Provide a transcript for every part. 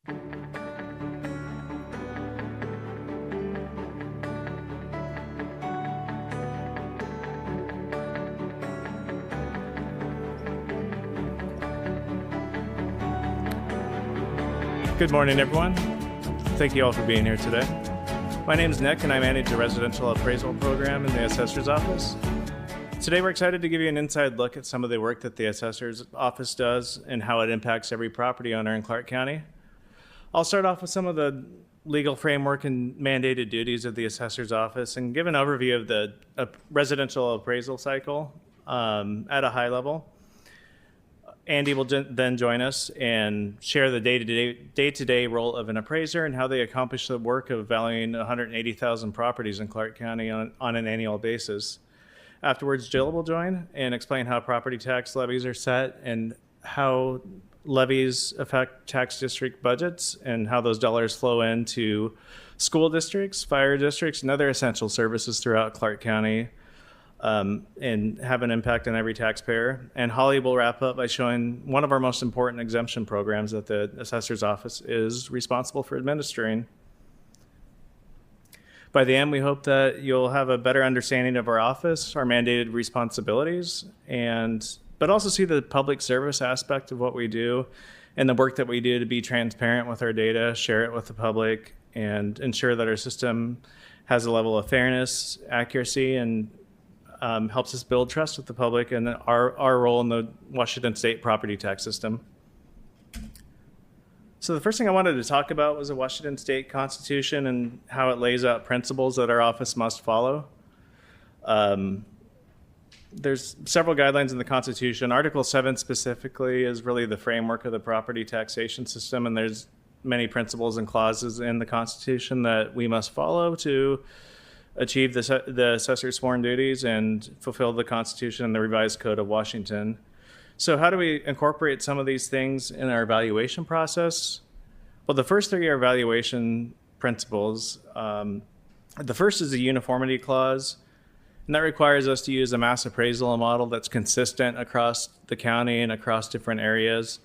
Good morning, everyone. Thank you all for being here today. My name is Nick, and I manage the residential appraisal program in the Assessor's Office. Today, we're excited to give you an inside look at some of the work that the Assessor's Office does and how it impacts every property owner in Clark County. I'll start off with some of the legal framework and mandated duties of the Assessor's Office and give an overview of the residential appraisal cycle at a high level. Andy will then join us and share the day-to-day role of an appraiser and how they accomplish the work of valuing 180,000 properties in Clark County on an annual basis. Afterwards, Jill will join and explain how property tax levies are set and how levies affect tax district budgets and how those dollars flow into school districts, fire districts, and other essential services throughout Clark County. And have an impact on every taxpayer. And Holly will wrap up by showing one of our most important exemption programs that the Assessor's Office is responsible for administering. By the end, we hope that you'll have a better understanding of our office, our mandated responsibilities, but also see the public service aspect of what we do and the work that we do to be transparent with our data, share it with the public, and ensure that our system has a level of fairness, accuracy, and helps us build trust with the public and our role in the Washington state property tax system. So the first thing I wanted to talk about was the Washington state Constitution and how it lays out principles that our office must follow. There's several guidelines in the Constitution. Article 7 specifically is really the framework of the property taxation system, and there's many principles and clauses in the Constitution that we must follow to achieve the assessor's sworn duties and fulfill the Constitution and the revised Code of Washington. So how do we incorporate some of these things in our evaluation process? Well, the first three are evaluation principles. The first is the uniformity clause, and that requires us to use a mass appraisal model that's consistent across the county and across different areas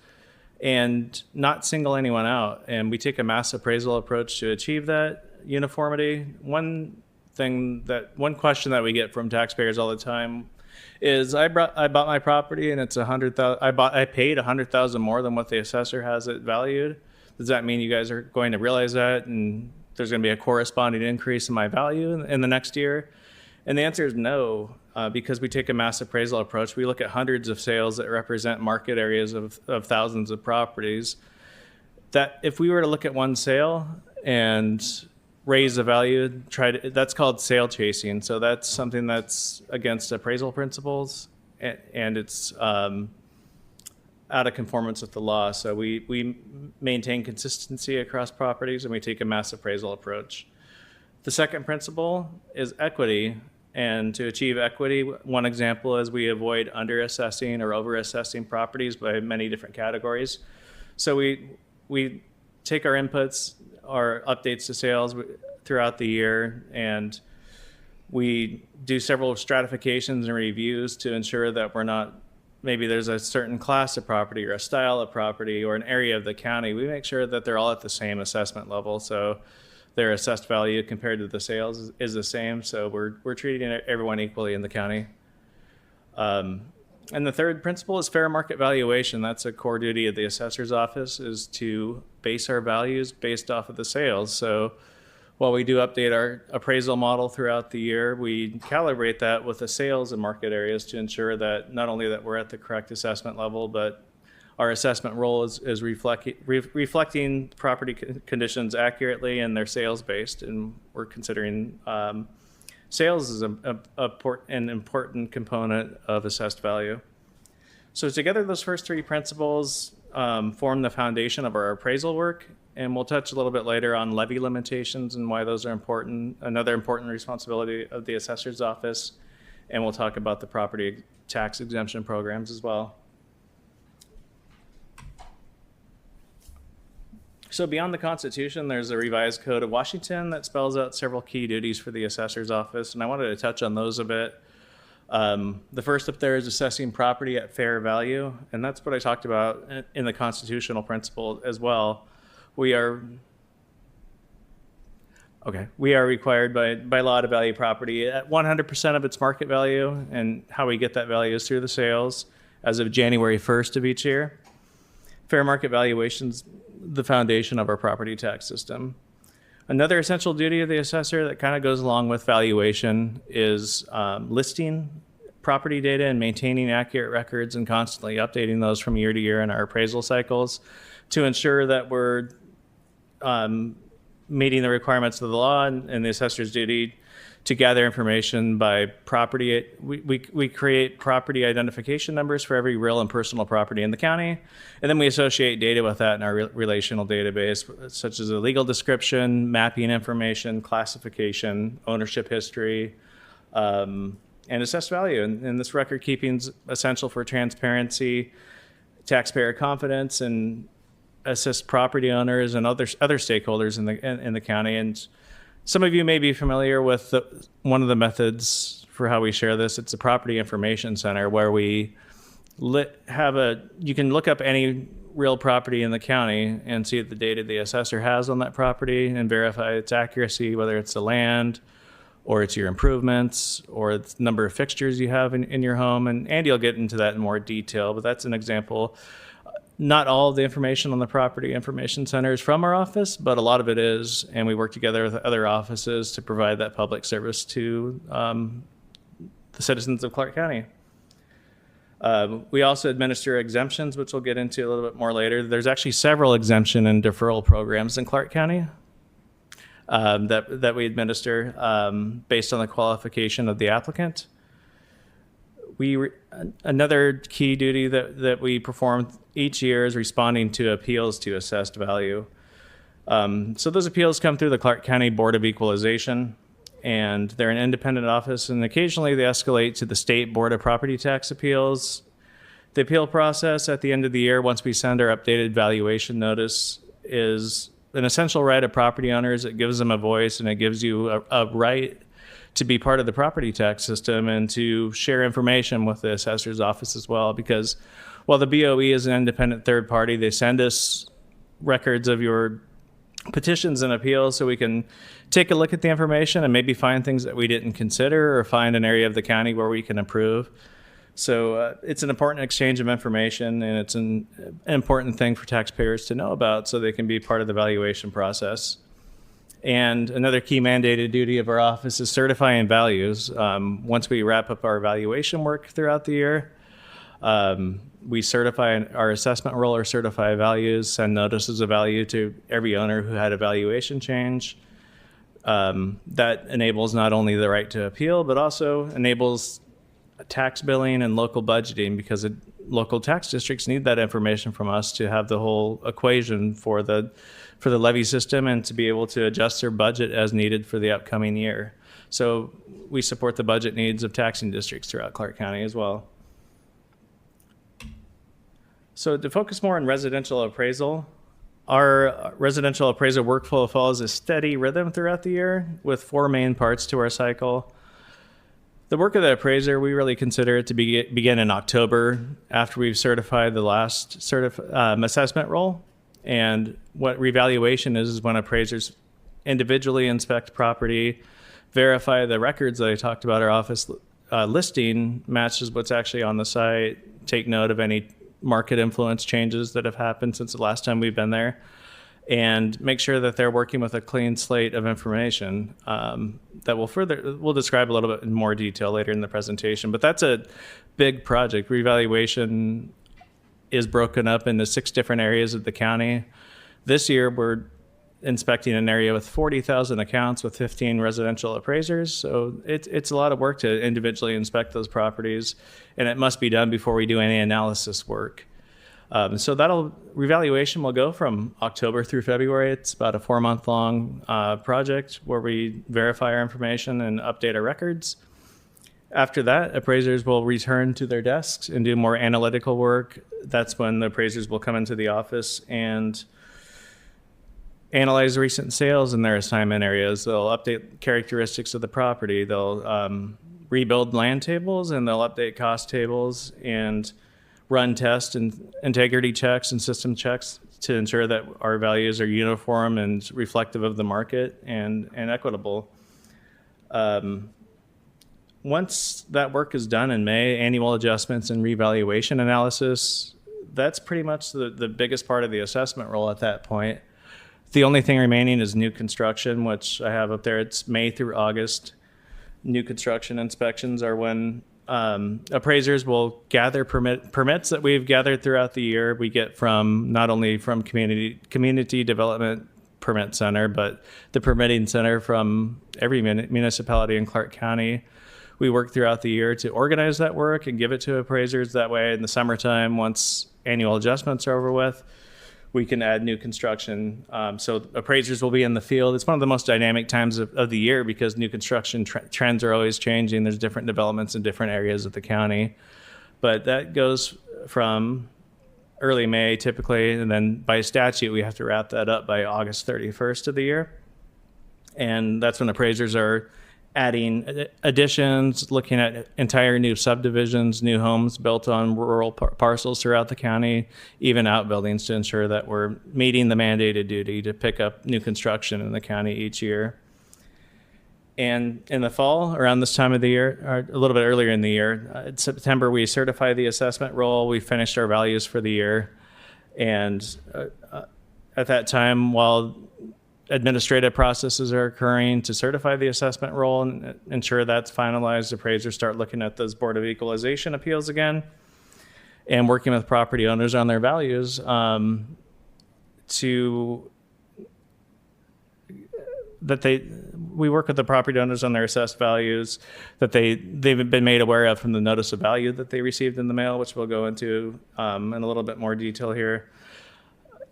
and not single anyone out. And we take a mass appraisal approach to achieve that uniformity. One question that we get from taxpayers all the time is I bought my property and it's I paid $100,000 more than what the assessor has it valued. Does that mean you guys are going to realize that and there's going to be a corresponding increase in my value in the next year? And the answer is no, because we take a mass appraisal approach. We look at hundreds of sales that represent market areas of thousands of properties. That if we were to look at one sale and raise the value, that's called sale chasing. So that's something that's against appraisal principles, and it's out of conformance with the law. So we maintain consistency across properties, and we take a mass appraisal approach. The second principle is equity. And to achieve equity, one example is we avoid under-assessing or over-assessing properties by many different categories. So we take our inputs, our updates to sales throughout the year, and we do several stratifications and reviews to ensure that we're not, maybe there's a certain class of property or a style of property or an area of the county. We make sure that they're all at the same assessment level. So their assessed value compared to the sales is the same. So we're treating everyone equally in the county. And the third principle is fair market valuation. That's a core duty of the assessor's office, is to base our values based off of the sales. So while we do update our appraisal model throughout the year, we calibrate that with the sales and market areas to ensure that not only that we're at the correct assessment level, but our assessment role is reflecting property conditions accurately and they're sales based. And we're considering sales is an important component of assessed value. So together, those first three principles form the foundation of our appraisal work, and we'll touch a little bit later on levy limitations and why those are important, another important responsibility of the assessor's office, and we'll talk about the property tax exemption programs as well. So beyond the Constitution, there's a revised Code of Washington that spells out several key duties for the assessor's office, and I wanted to touch on those a bit. The first up there is assessing property at fair value, and that's what I talked about in the constitutional principle as well. We are we are required by law to value property at 100% of its market value, and how we get that value is through the sales as of January 1st of each year. Fair market valuation's the foundation of our property tax system. Another essential duty of the assessor that kind of goes along with valuation is listing property data and maintaining accurate records and constantly updating those from year to year in our appraisal cycles to ensure that we're meeting the requirements of the law and the assessor's duty to gather information by property. We create property identification numbers for every real and personal property in the county, and then we associate data with that in our relational database, such as a legal description, mapping information, classification, ownership history, and assessed value. And this record keeping is essential for transparency, taxpayer confidence, and assist property owners and other stakeholders in the county. And some of you may be familiar with one of the methods for how we share this. It's a property information center where we you can look up any real property in the county and see the data the assessor has on that property and verify its accuracy, whether it's the land or it's your improvements or the number of fixtures you have in your home. And Andy will get into that in more detail, but that's an example. Not all of the information on the property information center is from our office, but a lot of it is, and we work together with other offices to provide that public service to the citizens of Clark County. We also administer exemptions, which we'll get into a little bit more later. There's actually several exemption and deferral programs in Clark County that we administer based on the qualification of the applicant. Another key duty that we perform each year is responding to appeals to assessed value. So those appeals come through the Clark County Board of Equalization, and they're an independent office, and occasionally they escalate to the State Board of Property Tax Appeals. The appeal process at the end of the year, once we send our updated valuation notice, is an essential right of property owners. It gives them a voice, and it gives you a right to be part of the property tax system and to share information with the assessor's office as well. Because while the BOE is an independent third party, they send us records of your petitions and appeals so we can take a look at the information and maybe find things that we didn't consider or find an area of the county where we can improve. So it's an important exchange of information, and it's an important thing for taxpayers to know about so they can be part of the valuation process. And another key mandated duty of our office is certifying values. Once we wrap up our valuation work throughout the year, we certify our assessment roll or certify values, send notices of value to every owner who had a valuation change. That enables not only the right to appeal, but also enables tax billing and local budgeting, because local tax districts need that information from us to have the whole equation for the levy system and to be able to adjust their budget as needed for the upcoming year. So we support the budget needs of taxing districts throughout Clark County as well. So to focus more on residential appraisal, our residential appraisal workflow follows a steady rhythm throughout the year with 4 main parts to our cycle. The work of the appraiser, we really consider it to begin in October after we've certified the last assessment roll. And what revaluation is when appraisers individually inspect property, verify the records that I talked about our office listing matches what's actually on the site, take note of any market influence changes that have happened since the last time we've been there, and make sure that they're working with a clean slate of information that we'll describe a little bit in more detail later in the presentation. But that's a big project. Revaluation is broken up into 6 different areas of the county. This year, we're inspecting an area with 40,000 accounts with 15 residential appraisers. So it's a lot of work to individually inspect those properties, and it must be done before we do any analysis work. So revaluation will go from October through February. It's about a 4-month-long project where we verify our information and update our records. After that, appraisers will return to their desks and do more analytical work. That's when the appraisers will come into the office and analyze recent sales in their assignment areas. They'll update characteristics of the property. They'll rebuild land tables, and they'll update cost tables. And run test and integrity checks and system checks to ensure that our values are uniform and reflective of the market and equitable. Once that work is done in May, annual adjustments and revaluation analysis, that's pretty much the biggest part of the assessment role at that point. The only thing remaining is new construction, which I have up there. It's May through August. New construction inspections are when appraisers will gather permits that we've gathered throughout the year. We get from not only from community development permit center, but the permitting center from every municipality in Clark County. We work throughout the year to organize that work and give it to appraisers. That way, in the summertime, once annual adjustments are over with, we can add new construction. So appraisers will be in the field. It's one of the most dynamic times of the year because new construction trends are always changing. There's different developments in different areas of the county. But that goes from early May typically, and then by statute, we have to wrap that up by August 31st of the year. And that's when appraisers are adding additions, looking at entire new subdivisions, new homes built on rural parcels throughout the county, even outbuildings to ensure that we're meeting the mandated duty to pick up new construction in the county each year. And in the fall, around this time of the year, or a little bit earlier in the year, in September, we certify the assessment roll. We finished our values for the year. And at that time, while administrative processes are occurring to certify the assessment roll and ensure that's finalized, appraisers start looking at those Board of Equalization appeals again and working with property owners on their values we work with the property owners on their assessed values that they've been made aware of from the notice of value that they received in the mail, which we'll go into in a little bit more detail here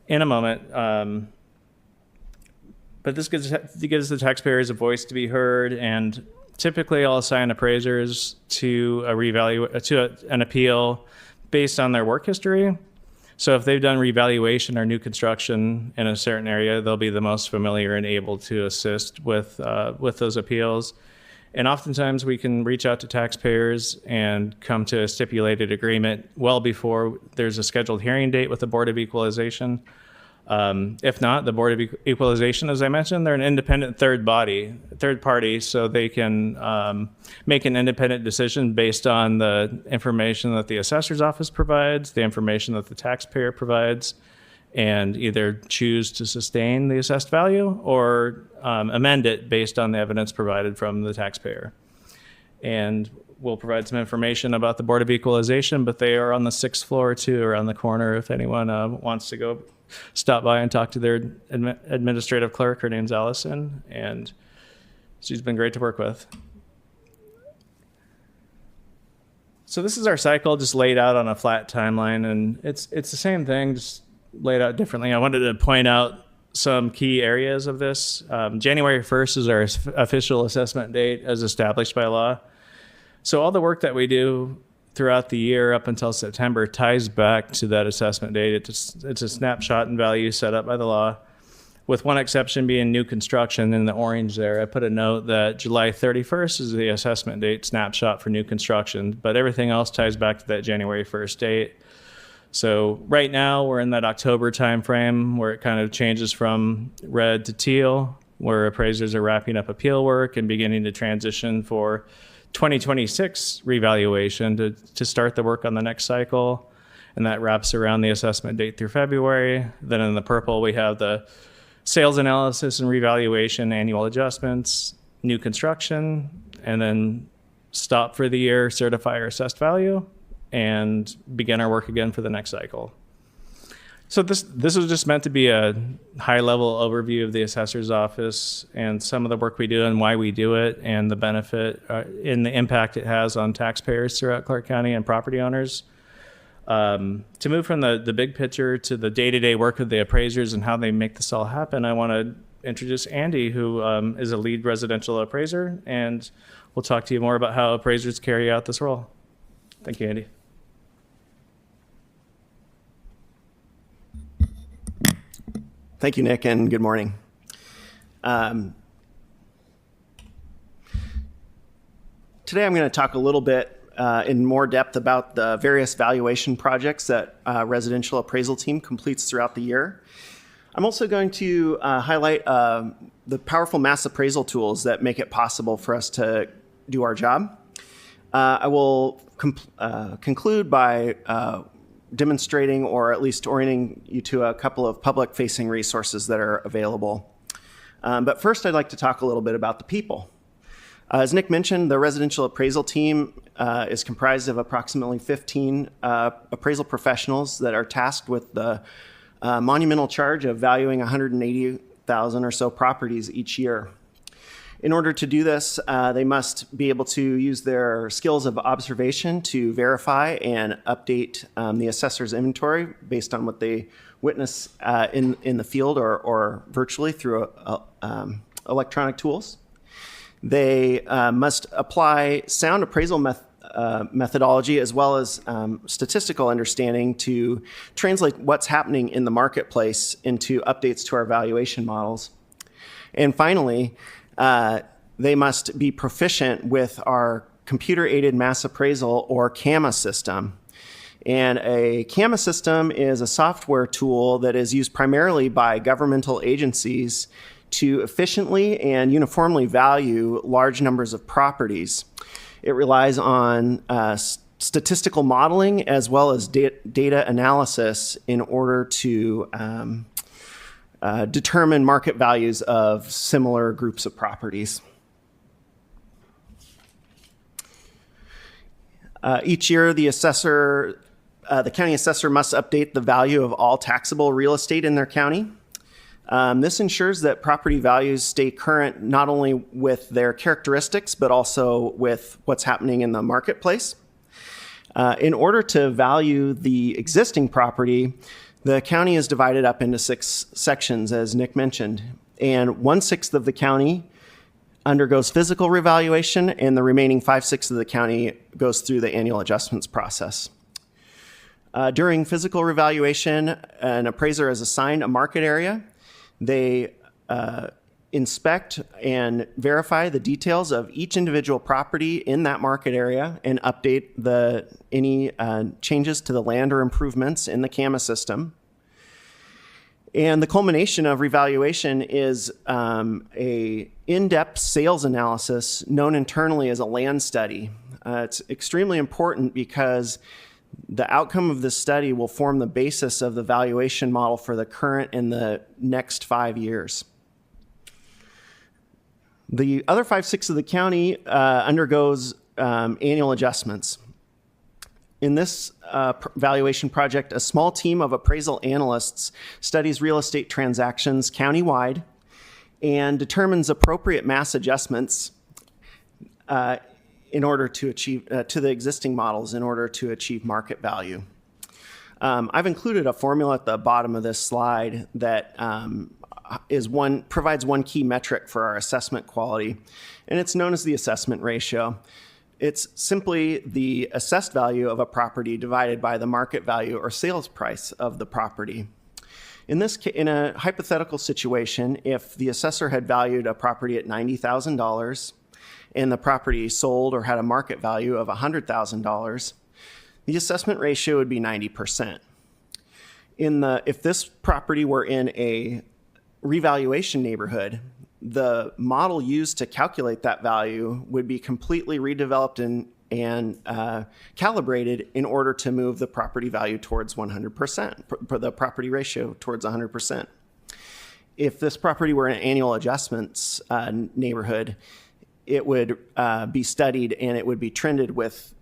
in a moment. But this gives the taxpayers a voice to be heard, and typically I'll assign appraisers to an appeal based on their work history. So if they've done revaluation or new construction in a certain area, they'll be the most familiar and able to assist with those appeals. And oftentimes we can reach out to taxpayers and come to a stipulated agreement well before there's a scheduled hearing date with the Board of Equalization. If not, the Board of Equalization, as I mentioned, they're an independent third party, so they can make an independent decision based on the information that the assessor's office provides, the information that the taxpayer provides, and either choose to sustain the assessed value or amend it based on the evidence provided from the taxpayer. And we'll provide some information about the Board of Equalization, but they are on the 6th floor too, around the corner if anyone wants to go stop by and talk to their administrative clerk. Her name's Allison, and she's been great to work with. So this is our cycle just laid out on a flat timeline, and it's the same thing, just laid out differently. I wanted to point out some key areas of this. January 1st is our official assessment date as established by law. So all the work that we do throughout the year up until September ties back to that assessment date. It's a snapshot and value set up by the law, with one exception being new construction in the orange there. I put a note that July 31st is the assessment date snapshot for new construction, but everything else ties back to that January 1st date. So right now we're in that October timeframe where it kind of changes from red to teal, where appraisers are wrapping up appeal work and beginning to transition for 2026 revaluation to start the work on the next cycle. And that wraps around the assessment date through February. Then in the purple, we have the sales analysis and revaluation, annual adjustments, new construction, and then stop for the year, certify our assessed value, and begin our work again for the next cycle. So this was just meant to be a high-level overview of the assessor's office and some of the work we do and why we do it and the benefit and the impact it has on taxpayers throughout Clark County and property owners. To move from the big picture to the day-to-day work of the appraisers and how they make this all happen, I want to introduce Andy, who is a lead residential appraiser, and we'll talk to you more about how appraisers carry out this role. Thank you, Andy. Thank you, Nick, and good morning. Today I'm going to talk a little bit in more depth about the various valuation projects that residential appraisal team completes throughout the year. I'm also going to highlight the powerful mass appraisal tools that make it possible for us to do our job. I will conclude by demonstrating or at least orienting you to a couple of public-facing resources that are available. But first, I'd like to talk a little bit about the people. As Nick mentioned, the residential appraisal team is comprised of approximately 15 appraisal professionals that are tasked with the monumental charge of valuing 180,000 or so properties each year. In order to do this, they must be able to use their skills of observation to verify and update the assessor's inventory based on what they witness in the field or virtually through electronic tools. They must apply sound appraisal methodology as well as statistical understanding to translate what's happening in the marketplace into updates to our valuation models. And finally, they must be proficient with our computer-aided mass appraisal or CAMA system. And a CAMA system is a software tool that is used primarily by governmental agencies to efficiently and uniformly value large numbers of properties. It relies on statistical modeling as well as data analysis in order to determine market values of similar groups of properties. Each year, the county assessor must update the value of all taxable real estate in their county. This ensures that property values stay current not only with their characteristics, but also with what's happening in the marketplace. In order to value the existing property, the county is divided up into 6 sections, as Nick mentioned, and 1/6 of the county undergoes physical revaluation, and the remaining 5/6 of the county goes through the annual adjustments process. During physical revaluation, an appraiser is assigned a market area. They inspect and verify the details of each individual property in that market area and update any changes to the land or improvements in the CAMA system. And the culmination of revaluation is a in-depth sales analysis known internally as a land study. It's extremely important because the outcome of this study will form the basis of the valuation model for the current and the next 5 years. The other 5/6 of the county undergoes annual adjustments. In this valuation project, a small team of appraisal analysts studies real estate transactions countywide and determines appropriate mass adjustments in order to achieve to the existing models in order to achieve market value. I've included a formula at the bottom of this slide that provides one key metric for our assessment quality, and it's known as the assessment ratio. It's simply the assessed value of a property divided by the market value or sales price of the property. In a hypothetical situation, if the assessor had valued a property at $90,000 and the property sold or had a market value of $100,000, the assessment ratio would be 90%. If this property were in a revaluation neighborhood, the model used to calculate that value would be completely redeveloped and calibrated in order to move the property value towards 100%, the property ratio towards 100%. If this property were in an annual adjustments neighborhood, it would be studied and it would be trended with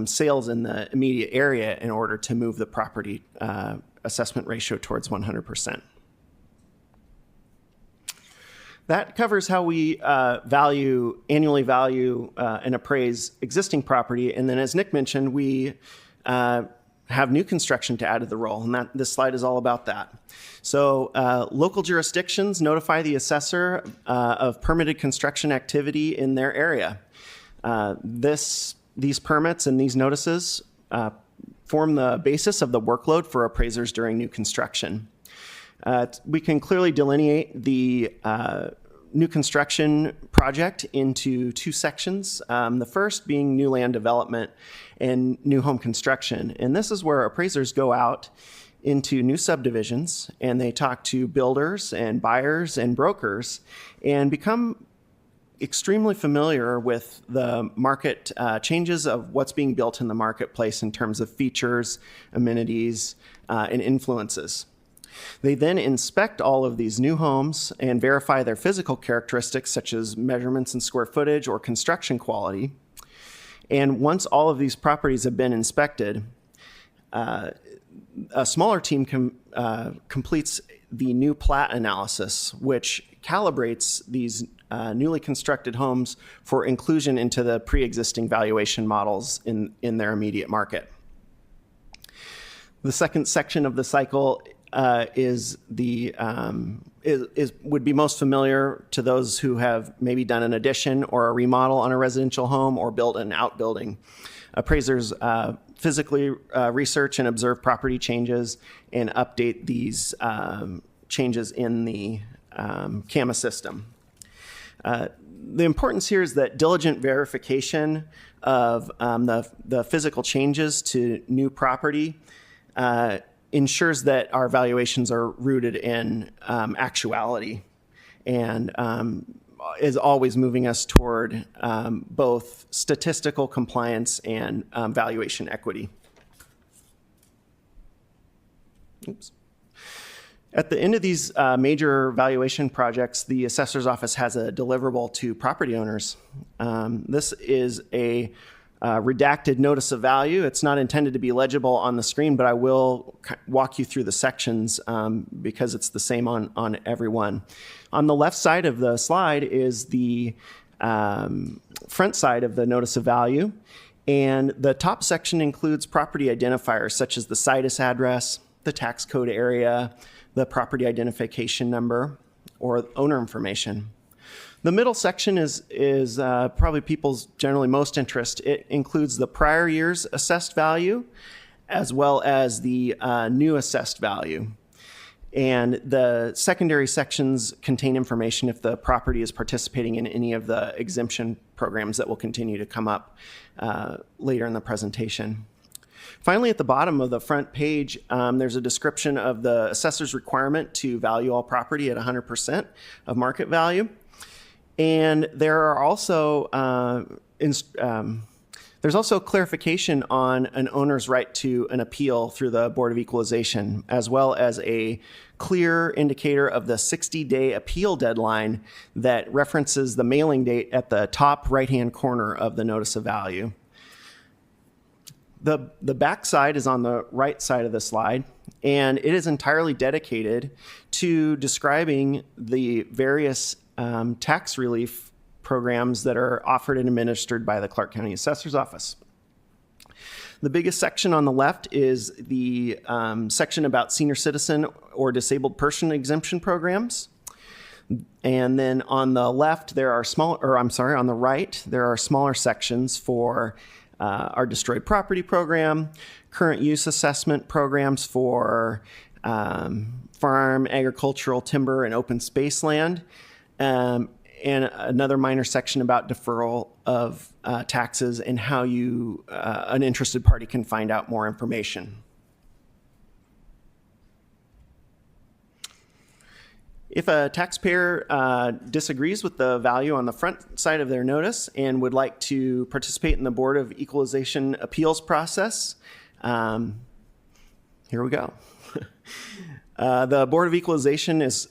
sales in the immediate area in order to move the property assessment ratio towards 100%. That covers how we annually value and appraise existing property. And then as Nick mentioned, we have new construction to add to the role, and this slide is all about that. So local jurisdictions notify the assessor of permitted construction activity in their area. These permits and these notices form the basis of the workload for appraisers during new construction. We can clearly delineate the new construction project into two sections. The first being new land development and new home construction. And this is where appraisers go out into new subdivisions and they talk to builders and buyers and brokers and become extremely familiar with the market changes of what's being built in the marketplace in terms of features, amenities, and influences. They then inspect all of these new homes and verify their physical characteristics such as measurements in square footage or construction quality. And once all of these properties have been inspected, a smaller team completes the new plat analysis, which calibrates these newly constructed homes for inclusion into the pre-existing valuation models in their immediate market. The second section of the cycle would be most familiar to those who have maybe done an addition or a remodel on a residential home or built an outbuilding. Appraisers physically research and observe property changes and update these changes in the CAMA system. The importance here is that diligent verification of the physical changes to new property ensures that our valuations are rooted in actuality and is always moving us toward both statistical compliance and valuation equity. Oops. At the end of these major valuation projects, the assessor's office has a deliverable to property owners. This is a redacted notice of value. It's not intended to be legible on the screen, but I will walk you through the sections because it's the same on every one. On the left side of the slide is the front side of the notice of value. And the top section includes property identifiers such as the situs address, the tax code area, the property identification number, or owner information. The middle section is probably people's generally most interest. It includes the prior year's assessed value as well as the new assessed value. And the secondary sections contain information if the property is participating in any of the exemption programs that will continue to come up later in the presentation. Finally, at the bottom of the front page, there's a description of the assessor's requirement to value all property at 100% of market value. And there are also there's also clarification on an owner's right to an appeal through the Board of Equalization, as well as a clear indicator of the 60-day appeal deadline that references the mailing date at the top right-hand corner of the notice of value. The back side is on the right side of the slide, and it is entirely dedicated to describing the various tax relief programs that are offered and administered by the Clark County Assessor's Office. The biggest section on the left is the section about senior citizen or disabled person exemption programs. And then on the left, on the right, there are smaller sections for our destroyed property program, current use assessment programs for farm, agricultural, timber, and open space land, and another minor section about deferral of taxes and how an interested party can find out more information. If a taxpayer disagrees with the value on the front side of their notice and would like to participate in the Board of Equalization appeals process, here we go. The Board of Equalization is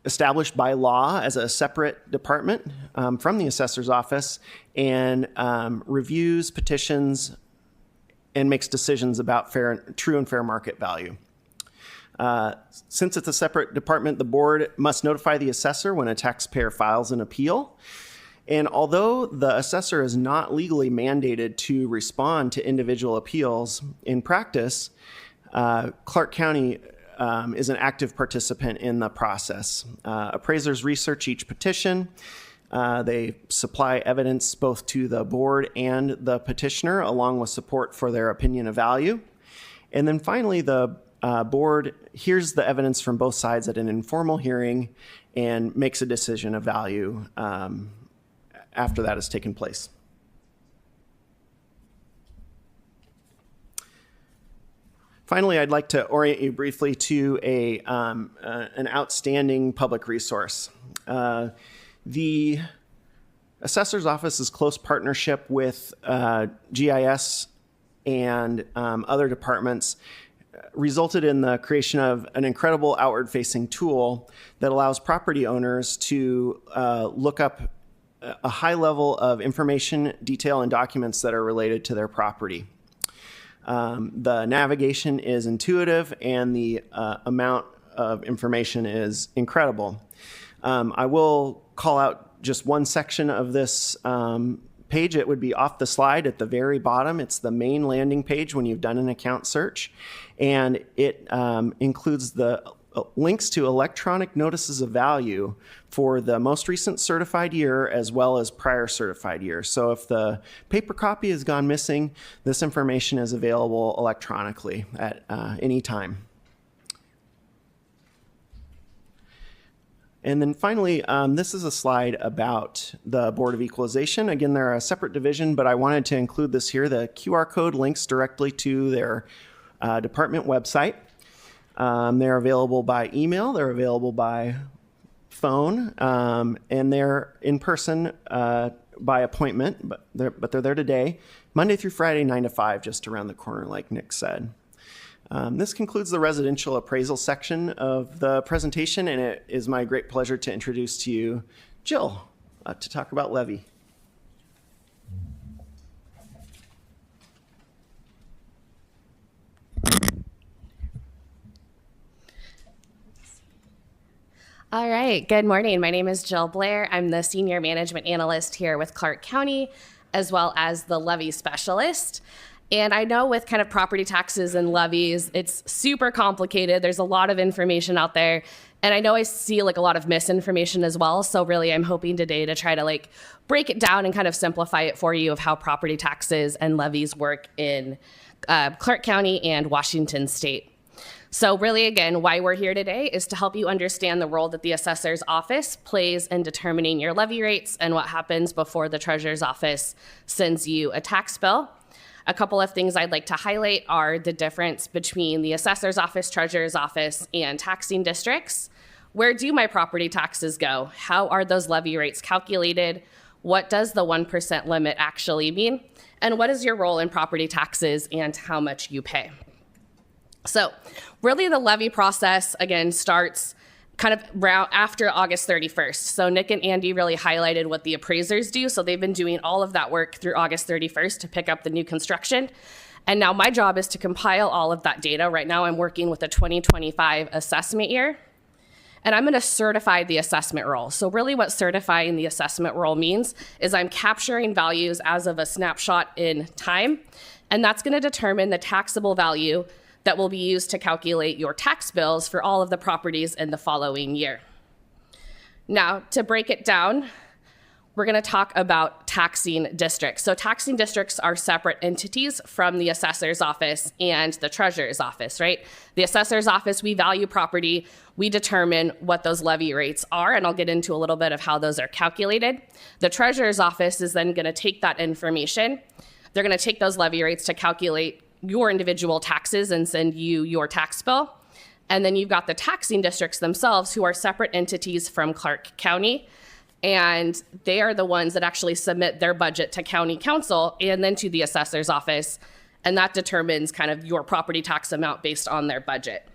established by law as a separate department from the assessor's office and reviews petitions and makes decisions about true and fair market value. Since it's a separate department, the board must notify the assessor when a taxpayer files an appeal. And although the assessor is not legally mandated to respond to individual appeals, in practice, Clark County is an active participant in the process. Appraisers research each petition. They supply evidence both to the board and the petitioner, along with support for their opinion of value. And then finally, the board hears the evidence from both sides at an informal hearing and makes a decision of value after that has taken place. Finally, I'd like to orient you briefly to an outstanding public resource. The Assessor's Office's close partnership with GIS and other departments resulted in the creation of an incredible outward-facing tool that allows property owners to look up a high level of information, detail, and documents that are related to their property. The navigation is intuitive and the amount of information is incredible. I will call out just one section of this page. It would be off the slide at the very bottom. It's the main landing page when you've done an account search. And it includes the links to electronic notices of value for the most recent certified year as well as prior certified years. So if the paper copy has gone missing, this information is available electronically at any time. And then finally, this is a slide about the Board of Equalization. Again, they're a separate division, but I wanted to include this here. The QR code links directly to their department website. They're available by email, they're available by phone, and they're in person by appointment, but they're there today, Monday through Friday, 9 to 5, just around the corner, like Nick said. This concludes the residential appraisal section of the presentation, and it is my great pleasure to introduce to you Jill to talk about levy. All right, good morning. My name is Jill Blair. I'm the Senior Management Analyst here with Clark County, as well as the levy specialist. And I know with kind of property taxes and levies, it's super complicated. There's a lot of information out there. And I know I see like a lot of misinformation as well. So really, I'm hoping today to try to like break it down and kind of simplify it for you of how property taxes and levies work in Clark County and Washington State. So really, again, why we're here today is to help you understand the role that the assessor's office plays in determining your levy rates and what happens before the treasurer's office sends you a tax bill. A couple of things I'd like to highlight are the difference between the assessor's office, treasurer's office, and taxing districts. Where do my property taxes go? How are those levy rates calculated? What does the 1% limit actually mean? And what is your role in property taxes and how much you pay? So really the levy process, again, starts kind of after August 31st. So Nick and Andy really highlighted what the appraisers do. So they've been doing all of that work through August 31st to pick up the new construction. And now my job is to compile all of that data. Right now I'm working with the 2025 assessment year. And I'm going to certify the assessment roll. So really what certifying the assessment roll means is I'm capturing values as of a snapshot in time. And that's going to determine the taxable value that will be used to calculate your tax bills for all of the properties in the following year. Now, to break it down, we're going to talk about taxing districts. So taxing districts are separate entities from the assessor's office and the treasurer's office, right? The assessor's office, we value property, we determine what those levy rates are, and I'll get into a little bit of how those are calculated. The treasurer's office is then going to take that information. They're going to take those levy rates to calculate your individual taxes and send you your tax bill. And then you've got the taxing districts themselves, who are separate entities from Clark County. And they are the ones that actually submit their budget to county council and then to the assessor's office. And that determines kind of your property tax amount based on their budget.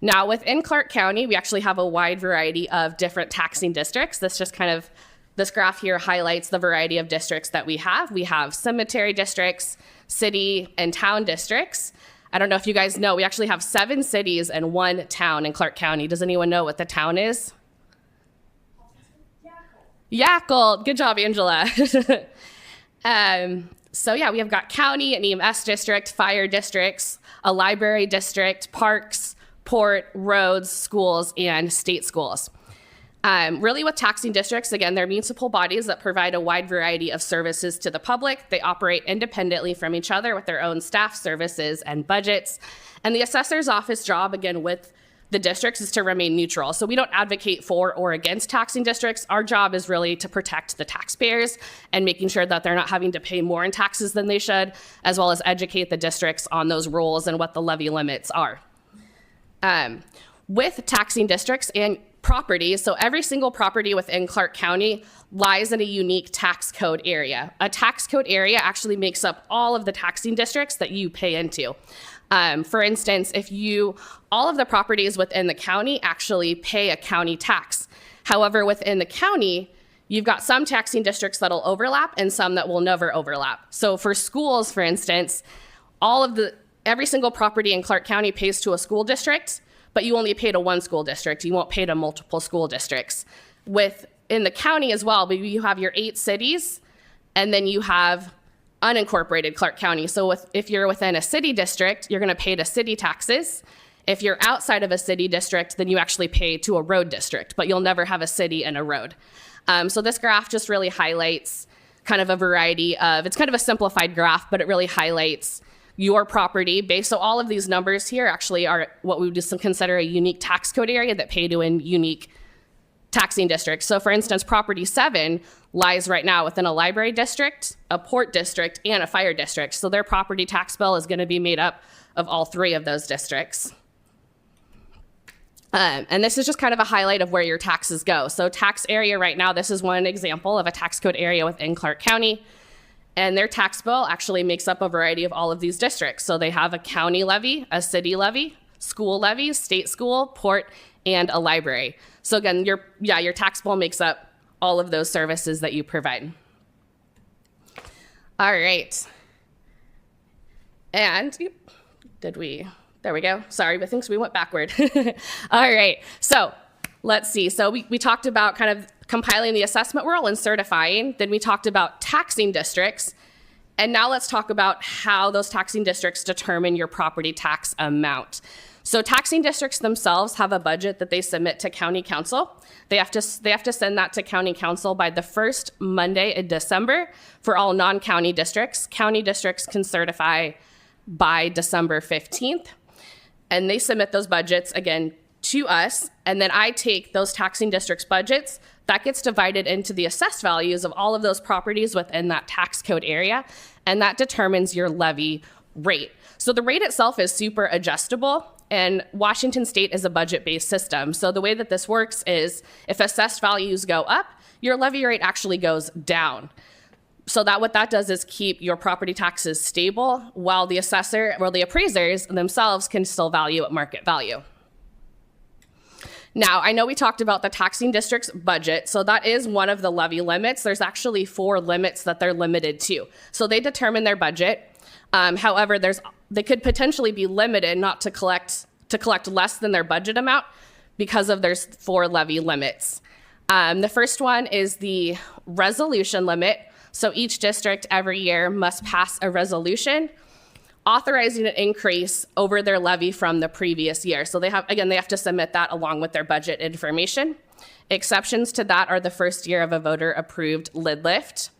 Now, within Clark County, we actually have a wide variety of different taxing districts. This graph here highlights the variety of districts that we have. We have cemetery districts, city and town districts. I don't know if you guys know, we actually have 7 cities and 1 town in Clark County. Does anyone know what the town is? Yakult. Good job, Angela. So yeah, we have got county, an EMS district, fire districts, a library district, parks, port, roads, schools, and state schools. Really with taxing districts, again, they're municipal bodies that provide a wide variety of services to the public. They operate independently from each other with their own staff, services, and budgets. And the assessor's office job, again, with the districts is to remain neutral. So we don't advocate for or against taxing districts. Our job is really to protect the taxpayers and making sure that they're not having to pay more in taxes than they should, as well as educate the districts on those rules and what the levy limits are. With taxing districts and properties, so every single property within Clark County lies in a unique tax code area. A tax code area actually makes up all of the taxing districts that you pay into. For instance, all of the properties within the county actually pay a county tax. However, within the county, you've got some taxing districts that'll overlap and some that will never overlap. So for schools, for instance, every single property in Clark County pays to a school district, but you only pay to one school district. You won't pay to multiple school districts. In the county as well, you have your 8 cities, and then you have unincorporated Clark County. So if you're within a city district, you're going to pay to city taxes. If you're outside of a city district, then you actually pay to a road district, but you'll never have a city and a road. So this graph just really highlights kind of a variety of, it's kind of a simplified graph, but it really highlights your property base. So all of these numbers here actually are what we would just consider a unique tax code area that pay to a unique taxing district. So for instance, property 7 lies right now within a library district, a port district, and a fire district. So their property tax bill is going to be made up of all 3 of those districts. And this is just kind of a highlight of where your taxes go. So tax area right now, this is one example of a tax code area within Clark County. And their tax bill actually makes up a variety of all of these districts. So they have a county levy, a city levy, school levies, state school, port, and a library. So again, your tax bill makes up all of those services that you provide. All right. And there we go. Sorry, but thinks we went backward. All right. So let's see. So we talked about kind of compiling the assessment rule and certifying. Then we talked about taxing districts. And now let's talk about how those taxing districts determine your property tax amount. So taxing districts themselves have a budget that they submit to county council. They have to send that to county council by the first Monday in December for all non-county districts. County districts can certify by December 15th. And they submit those budgets again to us. And then I take those taxing districts' budgets. That gets divided into the assessed values of all of those properties within that tax code area. And that determines your levy rate. So the rate itself is super adjustable. And Washington State is a budget-based system. So the way that this works is if assessed values go up, your levy rate actually goes down. So what that does is keep your property taxes stable while the assessor or the appraisers themselves can still value at market value. Now, I know we talked about the taxing district's budget, so that is one of the levy limits. There's actually 4 limits that they're limited to. So they determine their budget. However, they could potentially be limited not to collect less than their budget amount because there's 4 levy limits. The first one is the resolution limit. So each district every year must pass a resolution authorizing an increase over their levy from the previous year. So they have to submit that along with their budget information. Exceptions to that are the first year of a voter approved lid lift.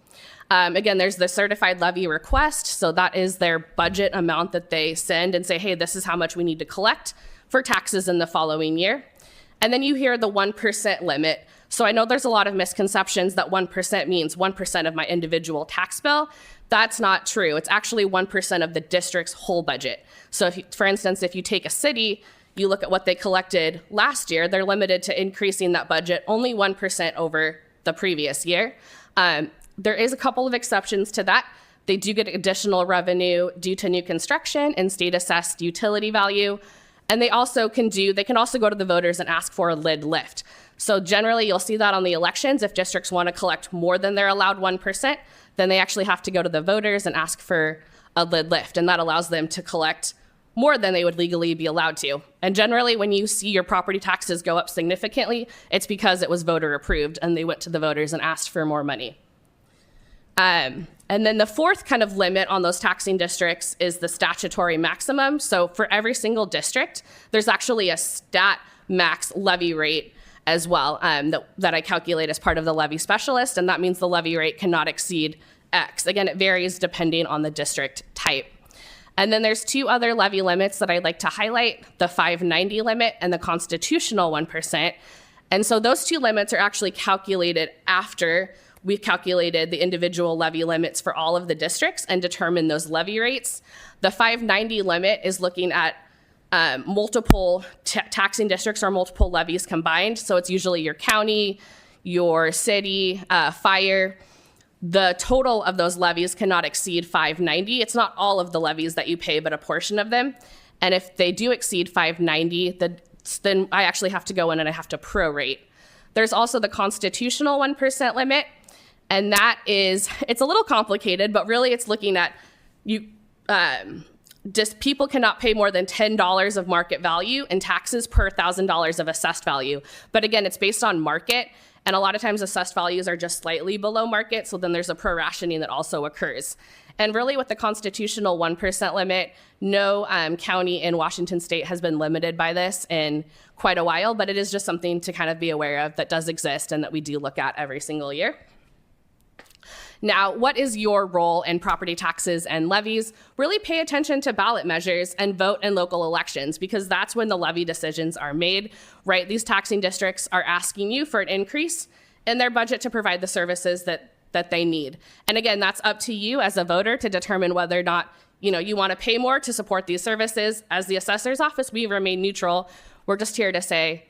Again, there's the certified levy request. So that is their budget amount that they send and say, hey, this is how much we need to collect for taxes in the following year. And then you hear the 1% limit. So I know there's a lot of misconceptions that 1% means 1% of my individual tax bill. That's not true. It's actually 1% of the district's whole budget. So for instance, if you take a city, you look at what they collected last year, they're limited to increasing that budget only 1% over the previous year. There is a couple of exceptions to that. They do get additional revenue due to new construction and state assessed utility value. And they can also go to the voters and ask for a lid lift. So generally you'll see that on the elections. If districts want to collect more than their allowed 1%, then they actually have to go to the voters and ask for a lid lift. And that allows them to collect more than they would legally be allowed to. And generally when you see your property taxes go up significantly, it's because it was voter approved and they went to the voters and asked for more money. And then the fourth kind of limit on those taxing districts is the statutory maximum. So for every single district, there's actually a stat max levy rate. as well that I calculate as part of the levy specialist, and that means the levy rate cannot exceed X. Again, it varies depending on the district type. And then there's two other levy limits that I'd like to highlight, the 590 limit and the constitutional 1%. And so those two limits are actually calculated after we've calculated the individual levy limits for all of the districts and determined those levy rates. The 590 limit is looking at multiple taxing districts or multiple levies combined. So it's usually your county, your city, fire. The total of those levies cannot exceed 590. It's not all of the levies that you pay, but a portion of them. And if they do exceed 590, then I actually have to go in and I have to prorate. There's also the constitutional 1% limit, and that is, it's a little complicated, but really it's looking at just people cannot pay more than $10 of market value in taxes per $1,000 of assessed value. But again, it's based on market, and a lot of times assessed values are just slightly below market, so then there's a prorationing that also occurs. And really with the constitutional 1% limit, no county in Washington state has been limited by this in quite a while, but it is just something to kind of be aware of that does exist and that we do look at every single year. Now, what is your role in property taxes and levies? Really pay attention to ballot measures and vote in local elections, because that's when the levy decisions are made, right? These taxing districts are asking you for an increase in their budget to provide the services that they need. And again, that's up to you as a voter to determine whether or not you want to pay more to support these services. As the assessor's office, we remain neutral. We're just here to say,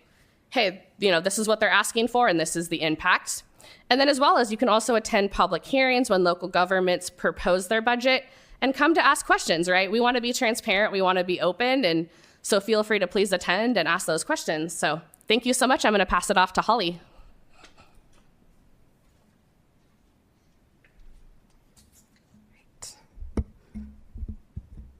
hey, this is what they're asking for and this is the impact. And then as well as you can also attend public hearings when local governments propose their budget and come to ask questions, right? We want to be transparent, we want to be open, and so feel free to please attend and ask those questions. So thank you so much. I'm going to pass it off to Holly.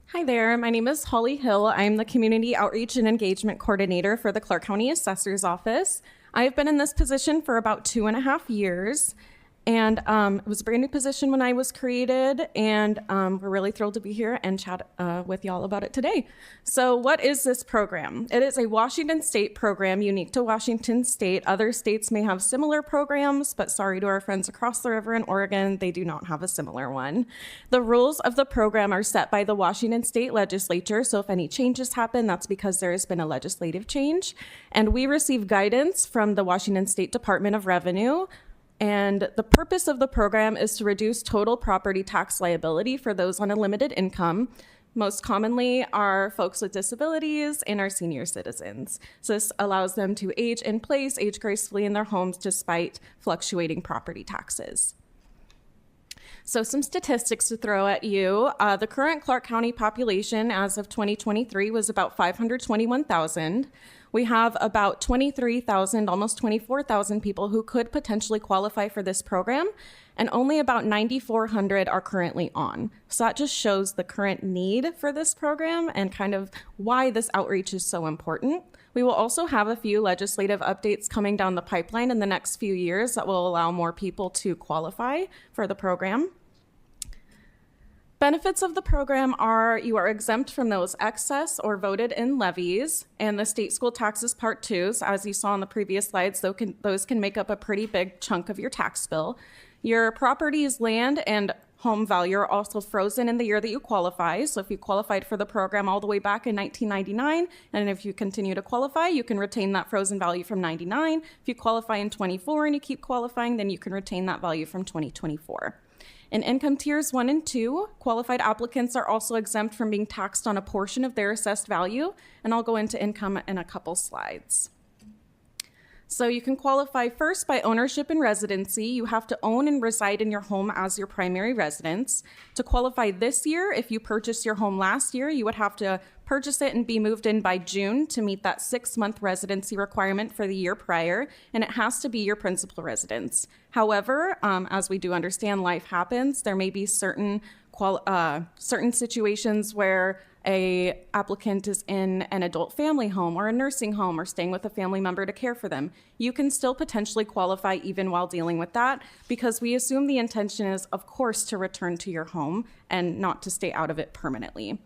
Hi there, my name is Holly Hill. I'm the Community Outreach and Engagement Coordinator for the Clark County Assessor's Office. I've been in this position for about 2.5 years, and it was a brand new position when I was created, and we're really thrilled to be here and chat with y'all about it today. So what is this program? It is a Washington State program unique to Washington State. Other states may have similar programs, but sorry to our friends across the river in Oregon, they do not have a similar one. The rules of the program are set by the Washington State Legislature, so if any changes happen, that's because there has been a legislative change. And we receive guidance from the Washington State Department of Revenue. And the purpose of the program is to reduce total property tax liability for those on a limited income. Most commonly are folks with disabilities and our senior citizens. So this allows them to age in place, age gracefully in their homes despite fluctuating property taxes. So some statistics to throw at you. The current Clark County population as of 2023 was about 521,000. We have about 23,000, almost 24,000 people who could potentially qualify for this program, and only about 9,400 are currently on. So that just shows the current need for this program and kind of why this outreach is so important. We will also have a few legislative updates coming down the pipeline in the next few years that will allow more people to qualify for the program. Benefits of the program are you are exempt from those excess or voted in levies and the state school taxes part 2. So as you saw in the previous slides, those can make up a pretty big chunk of your tax bill. Your property's land and home value are also frozen in the year that you qualify. So if you qualified for the program all the way back in 1999, and if you continue to qualify, you can retain that frozen value from 99. If you qualify in 24 and you keep qualifying, then you can retain that value from 2024. In income tiers 1 and 2, qualified applicants are also exempt from being taxed on a portion of their assessed value, and I'll go into income in a couple slides. So you can qualify first by ownership and residency. You have to own and reside in your home as your primary residence. To qualify this year, if you purchased your home last year, you would have to purchase it and be moved in by June to meet that 6-month residency requirement for the year prior, and it has to be your principal residence. However, as we do understand, life happens. There may be certain situations where a applicant is in an adult family home or a nursing home or staying with a family member to care for them. You can still potentially qualify even while dealing with that, because we assume the intention is, of course, to return to your home and not to stay out of it permanently.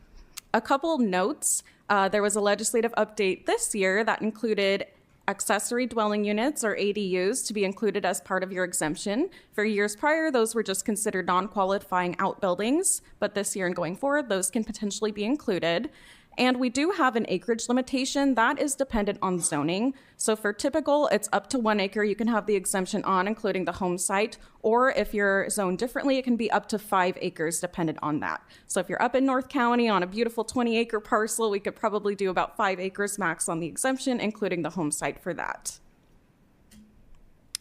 A couple notes. There was a legislative update this year that included accessory dwelling units, or ADUs, to be included as part of your exemption. For years prior, those were just considered non-qualifying outbuildings, but this year and going forward, those can potentially be included. And we do have an acreage limitation that is dependent on zoning. So for typical, it's up to 1 acre. You can have the exemption on, including the home site, or if you're zoned differently, it can be up to 5 acres dependent on that. So if you're up in North County on a beautiful 20-acre parcel, we could probably do about 5 acres max on the exemption, including the home site for that.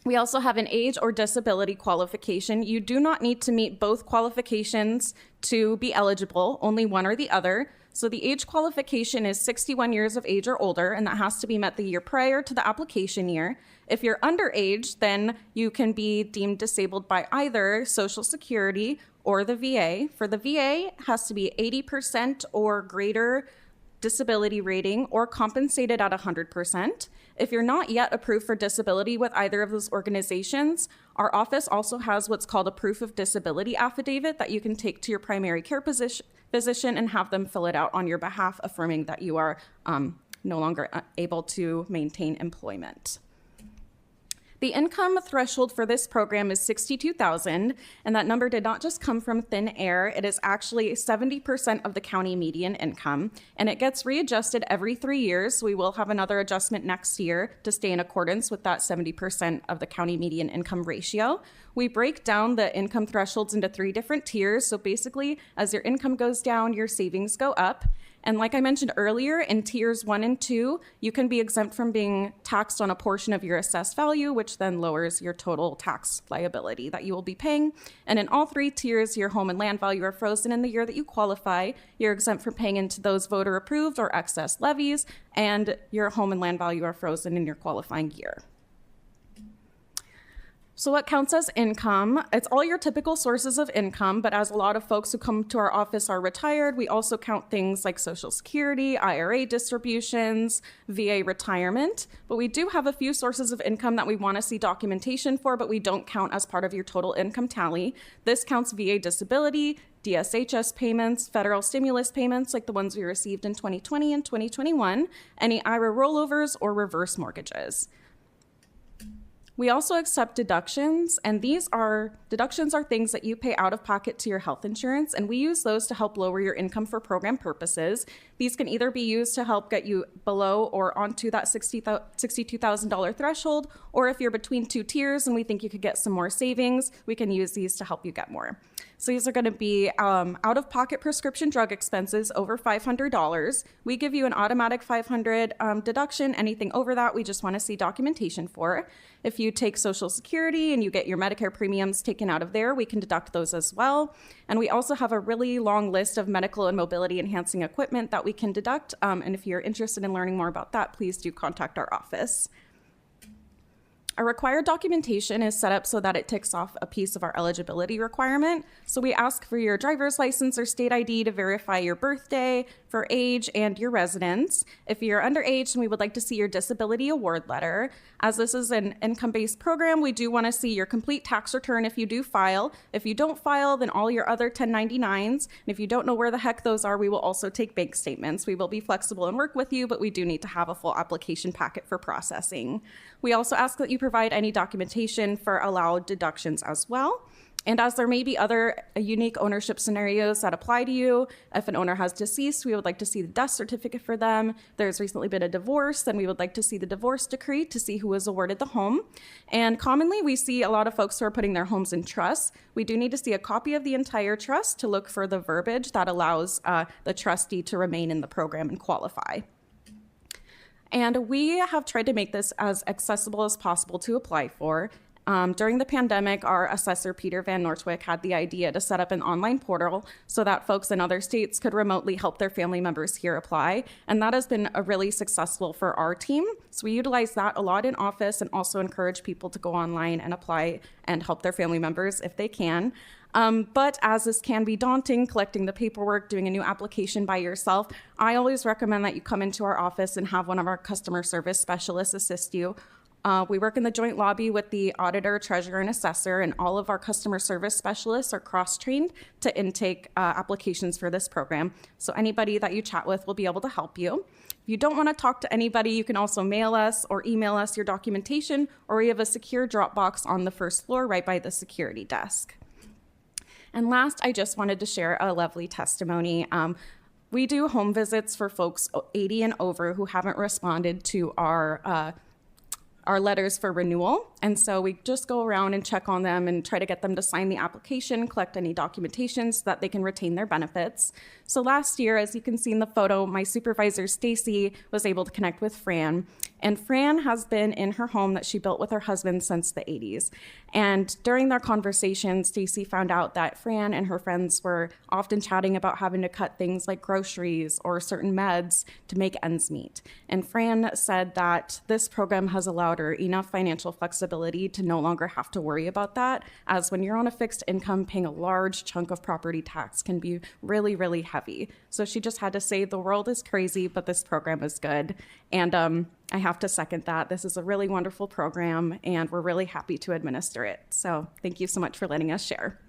We also have an age or disability qualification. You do not need to meet both qualifications to be eligible, only one or the other. So the age qualification is 61 years of age or older, and that has to be met the year prior to the application year. If you're underage, then you can be deemed disabled by either Social Security or the VA. For the VA, it has to be 80% or greater disability rating or compensated at 100%. If you're not yet approved for disability with either of those organizations, our office also has what's called a proof of disability affidavit that you can take to your primary care physician and have them fill it out on your behalf, affirming that you are no longer able to maintain employment. The income threshold for this program is $62,000, and that number did not just come from thin air. It is actually 70% of the county median income, and it gets readjusted every 3 years. So we will have another adjustment next year to stay in accordance with that 70% of the county median income ratio. We break down the income thresholds into 3 different tiers. So basically, as your income goes down, your savings go up. And like I mentioned earlier, in tiers 1 and 2, you can be exempt from being taxed on a portion of your assessed value, which then lowers your total tax liability that you will be paying. And in all 3 tiers, your home and land value are frozen in the year that you qualify. You're exempt from paying into those voter approved or excess levies, and your home and land value are frozen in your qualifying year. So what counts as income? It's all your typical sources of income, but as a lot of folks who come to our office are retired, we also count things like Social Security, IRA distributions, VA retirement. But we do have a few sources of income that we want to see documentation for, but we don't count as part of your total income tally. This counts VA disability, DSHS payments, federal stimulus payments like the ones we received in 2020 and 2021, any IRA rollovers or reverse mortgages. We also accept deductions, and deductions are things that you pay out of pocket to your health insurance, and we use those to help lower your income for program purposes. These can either be used to help get you below or onto that $62,000 threshold, or if you're between 2 tiers and we think you could get some more savings, we can use these to help you get more. So these are going to be out-of-pocket prescription drug expenses over $500. We give you an automatic $500 deduction. Anything over that, we just want to see documentation for. If you take Social Security and you get your Medicare premiums taken out of there, we can deduct those as well. And we also have a really long list of medical and mobility enhancing equipment that we can deduct. And if you're interested in learning more about that, please do contact our office. Our required documentation is set up so that it ticks off a piece of our eligibility requirement. So we ask for your driver's license or state ID to verify your birthday, for age, and your residence. If you're underage, then we would like to see your disability award letter. As this is an income-based program, we do want to see your complete tax return if you do file. If you don't file, then all your other 1099s. And if you don't know where the heck those are, we will also take bank statements. We will be flexible and work with you, but we do need to have a full application packet for processing. We also ask that you provide any documentation for allowed deductions as well. And as there may be other unique ownership scenarios that apply to you, if an owner has deceased, we would like to see the death certificate for them. There's recently been a divorce, then we would like to see the divorce decree to see who was awarded the home. And commonly, we see a lot of folks who are putting their homes in trust. We do need to see a copy of the entire trust to look for the verbiage that allows the trustee to remain in the program and qualify. And we have tried to make this as accessible as possible to apply for. During the pandemic, our assessor, Peter Van Nortwick, had the idea to set up an online portal so that folks in other states could remotely help their family members here apply. And that has been really successful for our team. So we utilize that a lot in office and also encourage people to go online and apply and help their family members if they can. But as this can be daunting, collecting the paperwork, doing a new application by yourself, I always recommend that you come into our office and have one of our customer service specialists assist you. We work in the joint lobby with the auditor, treasurer, and assessor, and all of our customer service specialists are cross-trained to intake applications for this program. So anybody that you chat with will be able to help you. If you don't want to talk to anybody, you can also mail us or email us your documentation, or we have a secure Dropbox on the first floor right by the security desk. And last, I just wanted to share a lovely testimony. We do home visits for folks 80 and over who haven't responded to our letters for renewal. And so we just go around and check on them and try to get them to sign the application, collect any documentation so that they can retain their benefits. So last year, as you can see in the photo, my supervisor, Stacy, was able to connect with Fran. And Fran has been in her home that she built with her husband since the 80s. And during their conversation, Stacy found out that Fran and her friends were often chatting about having to cut things like groceries or certain meds to make ends meet. And Fran said that this program has allowed her enough financial flexibility to no longer have to worry about that, as when you're on a fixed income, paying a large chunk of property tax can be really, really heavy. So she just had to say, the world is crazy, but this program is good. And I have to second that. This is a really wonderful program, and we're really happy to administer it. So thank you so much for letting us share.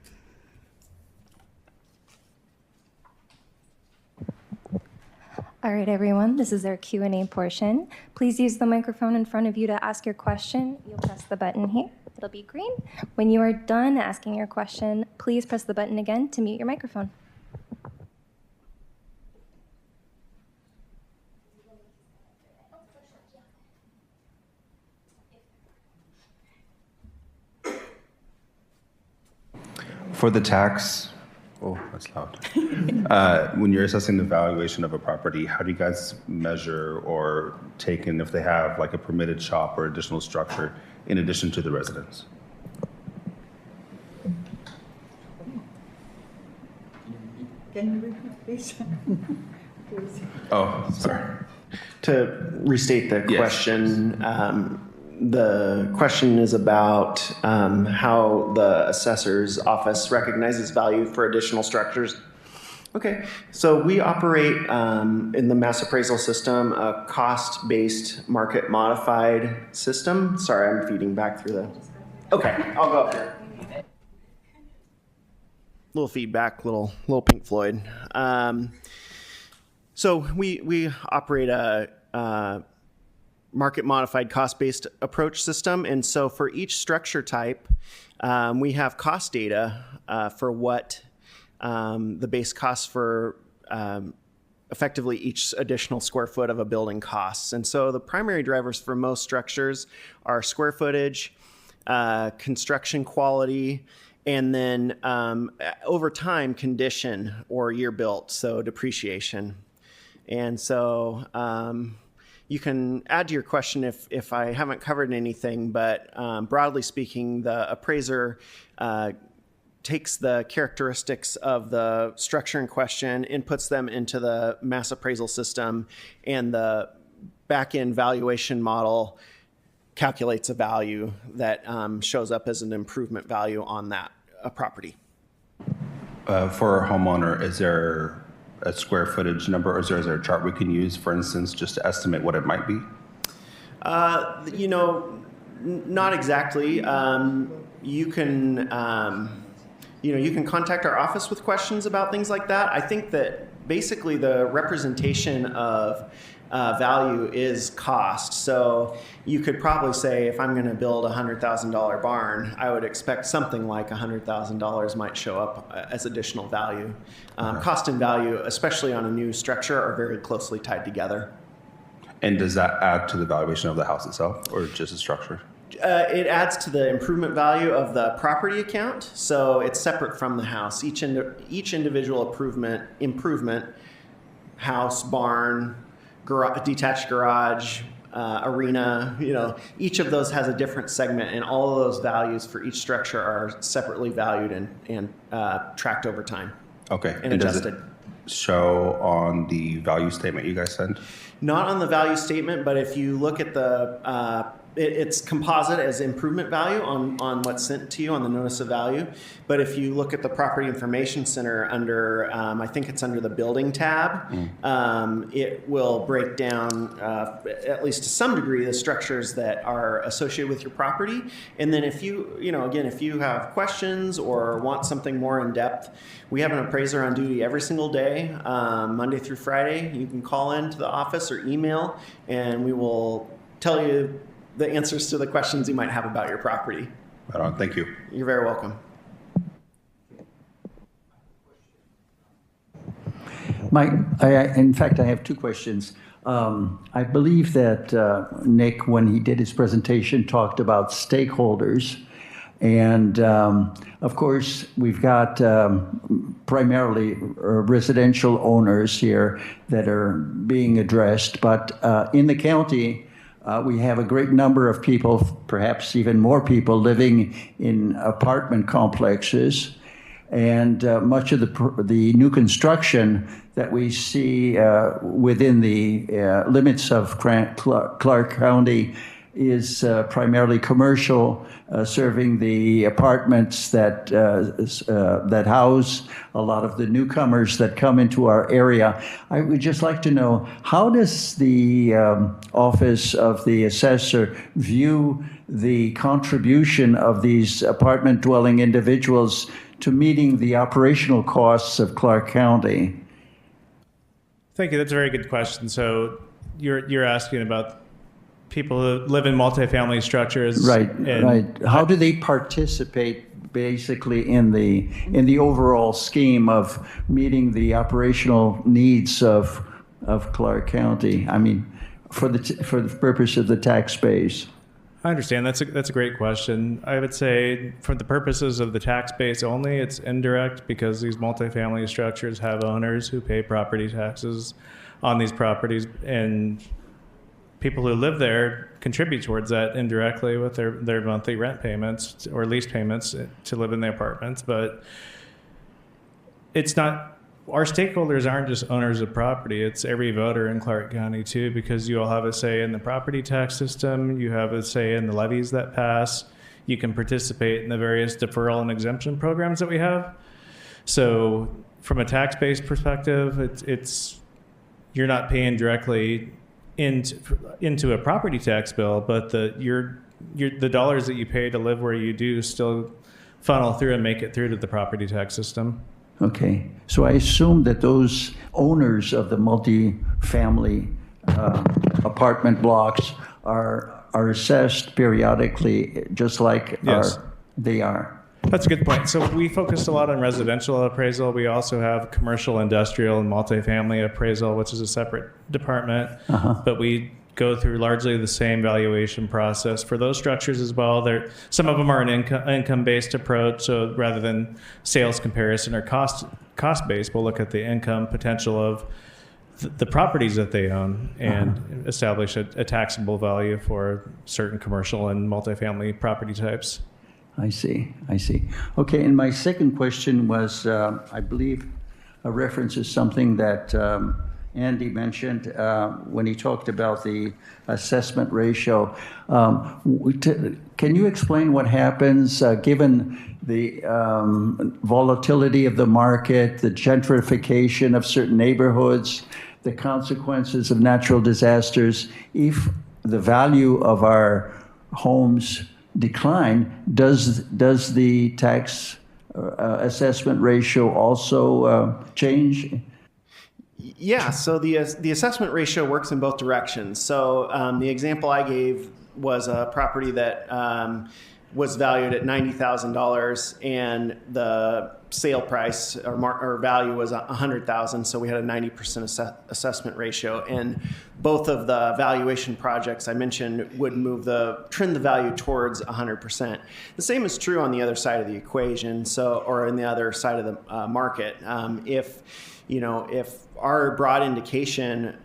All right, everyone, this is our Q&A portion. Please use the microphone in front of you to ask your question. You'll press the button here. It'll be green. When you are done asking your question, please press the button again to mute your microphone. For the tax, oh, that's loud. When you're assessing the valuation of a property, how do you guys measure or take in if they have like a permitted shop or additional structure in addition to the residence? Can you repeat, please? Oh, sorry. To restate the Yes. question, the question is about how the assessor's office recognizes value for additional structures. Okay, so we operate in the mass appraisal system a cost-based market modified system. Sorry, I'm feeding back through the. Okay, I'll go up here. Little feedback, little Pink Floyd. So we operate a market modified cost-based approach system. And so for each structure type, we have cost data for what the base costs for effectively each additional square foot of a building costs. And so the primary drivers for most structures are square footage, construction quality, and then over time, condition or year built, so depreciation. And so you can add to your question if I haven't covered anything, but broadly speaking, the appraiser takes the characteristics of the structure in question, inputs them into the mass appraisal system, and the back-end valuation model calculates a value that shows up as an improvement value on that property. For a homeowner, is there a square footage number, or is there a chart we can use, for instance, just to estimate what it might be? Not exactly. You can contact our office with questions about things like that. I think that basically the representation of value is cost. So you could probably say, if I'm going to build a $100,000 barn, I would expect something like $100,000 might show up as additional value. Cost and value, especially on a new structure, are very closely tied together. And does that add to the valuation of the house itself, or just the structure? It adds to the improvement value of the property account, so it's separate from the house. Each individual improvement, house, barn, detached garage, arena, each of those has a different segment, and all of those values for each structure are separately valued and tracked over time. Okay. And adjusted. Does it show on the value statement you guys send? Not on the value statement, but if you look at the it's composite as improvement value on what's sent to you on the notice of value. But if you look at the Property Information Center under, I think it's under the building tab, it will break down, at least to some degree, the structures that are associated with your property. And then if if you have questions or want something more in depth, we have an appraiser on duty every single day, Monday through Friday. You can call into the office or email, and we will tell you the answers to the questions you might have about your property. Right on. Thank you. You're very welcome. In fact, I have two questions. I believe that Nick, when he did his presentation, talked about stakeholders. And of course, we've got primarily residential owners here that are being addressed. But in the county, we have a great number of people, perhaps even more people, living in apartment complexes. And much of the new construction that we see within the limits of Clark County is primarily commercial, serving the apartments that house a lot of the newcomers that come into our area. I would just like to know, how does the Office of the Assessor view the contribution of these apartment dwelling individuals to meeting the operational costs of Clark County? Thank you. That's a very good question. So you're asking about people who live in multifamily structures. Right. How do they participate basically in the overall scheme of meeting the operational needs of Clark County? I mean, for the purpose of the tax base. I understand. That's a great question. I would say for the purposes of the tax base only, it's indirect because these multifamily structures have owners who pay property taxes on these properties, and people who live there contribute towards that indirectly with their monthly rent payments or lease payments to live in the apartments. But it's not, our stakeholders aren't just owners of property. It's every voter in Clark County too, because you all have a say in the property tax system. You have a say in the levies that pass. You can participate in the various deferral and exemption programs that we have. So from a tax-based perspective, it's you're not paying directly into a property tax bill, but the dollars that you pay to live where you do still funnel through and make it through to the property tax system. Okay, so I assume that those owners of the multi-family apartment blocks are assessed periodically, just like Yes. they are. That's a good point. So we focused a lot on residential appraisal. We also have commercial, industrial, and multifamily appraisal, which is a separate department. But we go through largely the same valuation process for those structures as well. Some of them are an income-based approach. So rather than sales comparison or cost-based, we'll look at the income potential of the properties that they own and establish a taxable value for certain commercial and multifamily property types. I see. Okay, and my second question was, I believe, a reference is something that Andy mentioned when he talked about the assessment ratio. Can you explain what happens given the volatility of the market, the gentrification of certain neighborhoods, the consequences of natural disasters? If the value of our homes decline, does the tax assessment ratio also change? Yeah, so the assessment ratio works in both directions. So the example I gave was a property that was valued at $90,000, and the sale price or value was $100,000. So we had a 90% assessment ratio, and both of the valuation projects I mentioned would trend the value towards 100%. The same is true on the other side of the equation. Or in the other side of the market, if our broad indication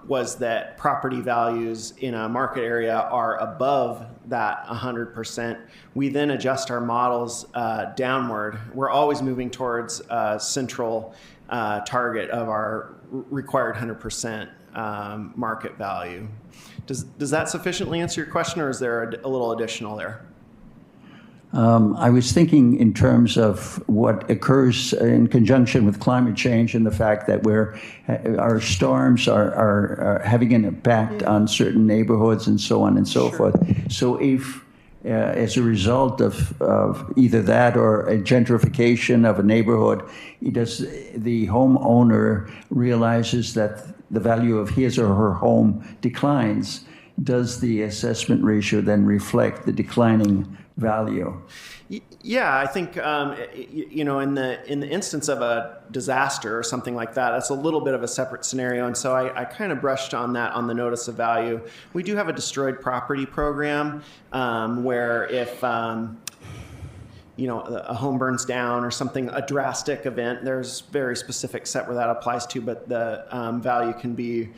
was that property values in a market area are above that 100%, we then adjust our models downward. We're always moving towards a central target of our required 100%. market value. Does that sufficiently answer your question, or is there a little additional there? I was thinking in terms of what occurs in conjunction with climate change and the fact that our storms are having an impact on certain neighborhoods and so on and so forth. So if as a result of either that or a gentrification of a neighborhood, does the homeowner realizes that the value of his or her home declines, does the assessment ratio then reflect the declining value? Yeah, I think in the instance of a disaster or something like that, that's a little bit of a separate scenario, and so I kind of brushed on that on the notice of value. We do have a destroyed property program where if a home burns down or something, a drastic event, there's very specific set where that applies to, but the value can be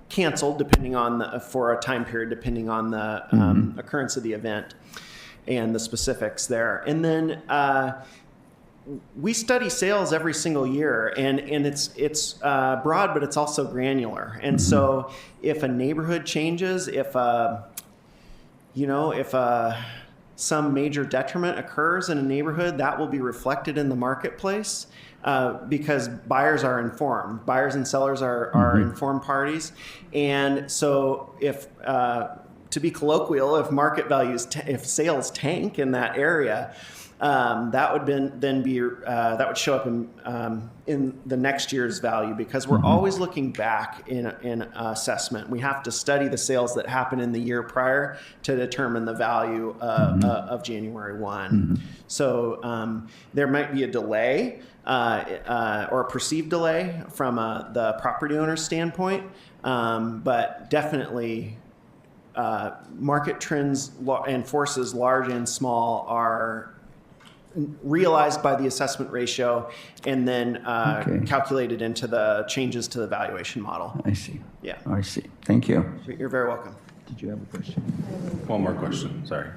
canceled depending on for a time period, depending on the occurrence of the event and the specifics there. And then we study sales every single year, and it's broad, but it's also granular. And so if a neighborhood changes, if some major detriment occurs in a neighborhood, that will be reflected in the marketplace. Because buyers are informed. Buyers and sellers are informed parties. And so if, to be colloquial, if market values, if sales tank in that area, that would that would show up in the next year's value, because we're always looking back in assessment. We have to study the sales that happened in the year prior to determine the value of January 1. So there might be a delay or a perceived delay from the property owner's standpoint, but definitely market trends and forces, large and small, are realized by the assessment ratio and then calculated into the changes to the valuation model. I see. Yeah. I see. Thank you. You're very welcome. Did you have a question? One more question, sorry.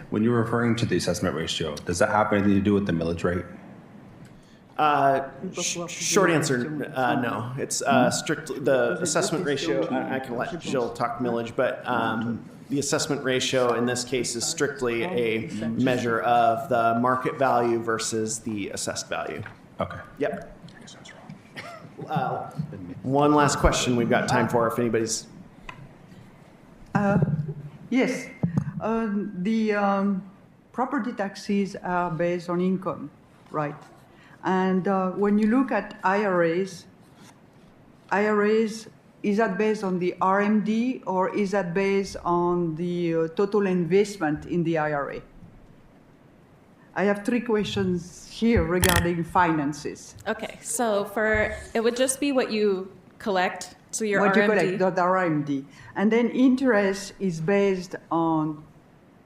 When you're referring to the assessment ratio, does that have anything to do with the millage rate? Short answer, no. It's strictly the assessment ratio. I can let Jill talk millage, but the assessment ratio in this case is strictly a measure of the market value versus the assessed value. Okay. Yep. One last question we've got time for, if anybody's. Yes. The property taxes are based on income, right? And when you look at IRAs, is that based on the RMD or is that based on the total investment in the IRA? I have 3 questions here regarding finances. Okay, so it would just be what you collect, so your What RMD. you collect, the RMD. And then interest is based on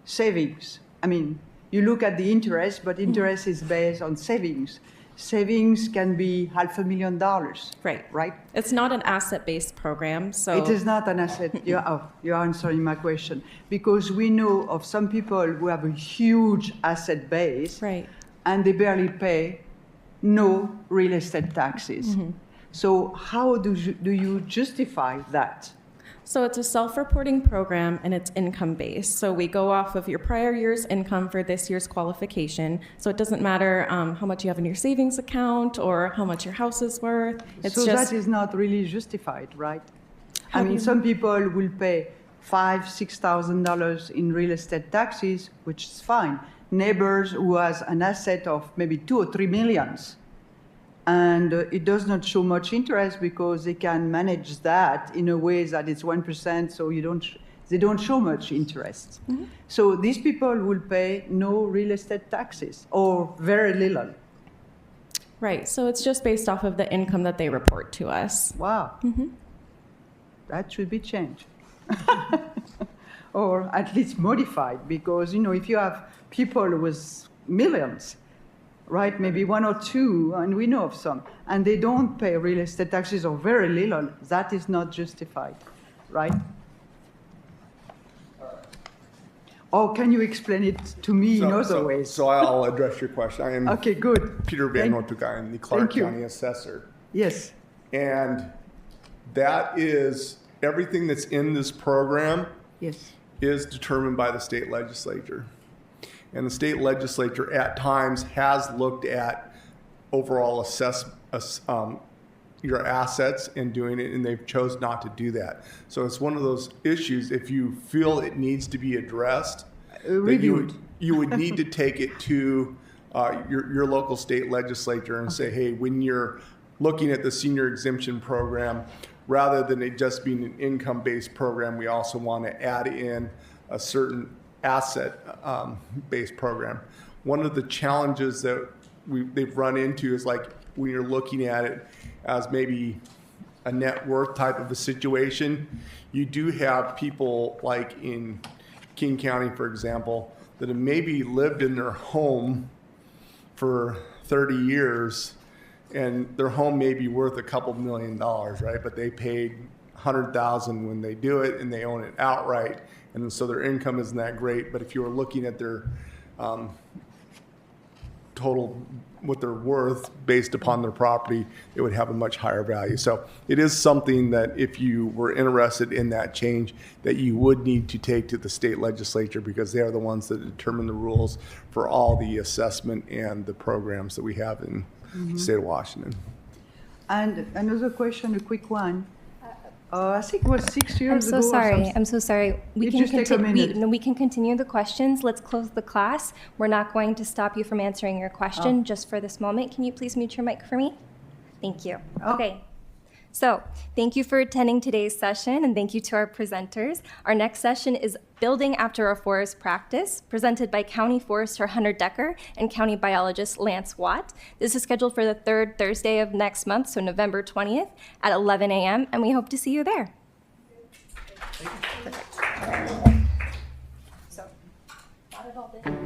savings. I mean, you look at the interest, but interest is based on savings. Savings can be $500,000. Right. Right? It's not an asset-based program, so. It is not an asset. You're answering my question. Because we know of some people who have a huge asset base. Right. And they barely pay no real estate taxes. So how do you justify that? So it's a self-reporting program, and it's income-based. So we go off of your prior year's income for this year's qualification. So it doesn't matter how much you have in your savings account or how much your house is worth. It's so just that is not really justified, right? I mean, some people will pay $5,000-$6,000 in real estate taxes, which is fine. Neighbors who has an asset of maybe 2 or 3 millions. And it does not show much interest because they can manage that in a way that it's 1%, so they don't show much interest. So these people will pay no real estate taxes or very little. right. So it's just based off of the income that they report to us. Wow. That should be changed. Or at least modified, because, if you have people with millions, right, maybe 1 or 2, and we know of some, and they don't pay real estate taxes or very little, that is not justified, right? Or can you explain it to me in other ways? So I'll address your question. I am Okay, good. Peter Van Nortuka. I'm the Clark Thank you. County Assessor. Yes. And That is, everything that's in this program Yes. is determined by the state legislature. And the state legislature at times has looked at overall your assets and doing it, and they've chose not to do that. So it's one of those issues, if you feel it needs to be addressed, that Reviewed. you would need to take it to your local state legislature and say, hey, when you're looking at the senior exemption program, rather than it just being an income-based program, we also want to add in a certain asset-based program. One of the challenges that they've run into is like when you're looking at it as maybe a net worth type of a situation, you do have people like in King County, for example, that have maybe lived in their home for 30 years, and their home may be worth a couple $1 million, right? But they paid $100,000 when they do it, and they own it outright, and so their income isn't that great. But if you were looking at their total, what they're worth based upon their property, it would have a much higher value. So it is something that if you were interested in that change, that you would need to take to the state legislature, because they are the ones that determine the rules for all the assessment and the programs that we have in the state of Washington. And another question, a quick one. I think it was 6 years I'm so ago. sorry. I'm so sorry. We You can just take a minute. we can continue the questions. Let's close the class. We're not going to stop you from answering your question just for this moment. Can you please mute your mic for me? Thank you. Oh. Okay. So thank you for attending today's session, and thank you to our presenters. Our next session is Building After a Forest Practice, presented by County Forester Hunter Decker and County Biologist Lance Watt. This is scheduled for the third Thursday of next month, so November 20th at 11 a.m., and we hope to see you there. Perfect. So, got it all done.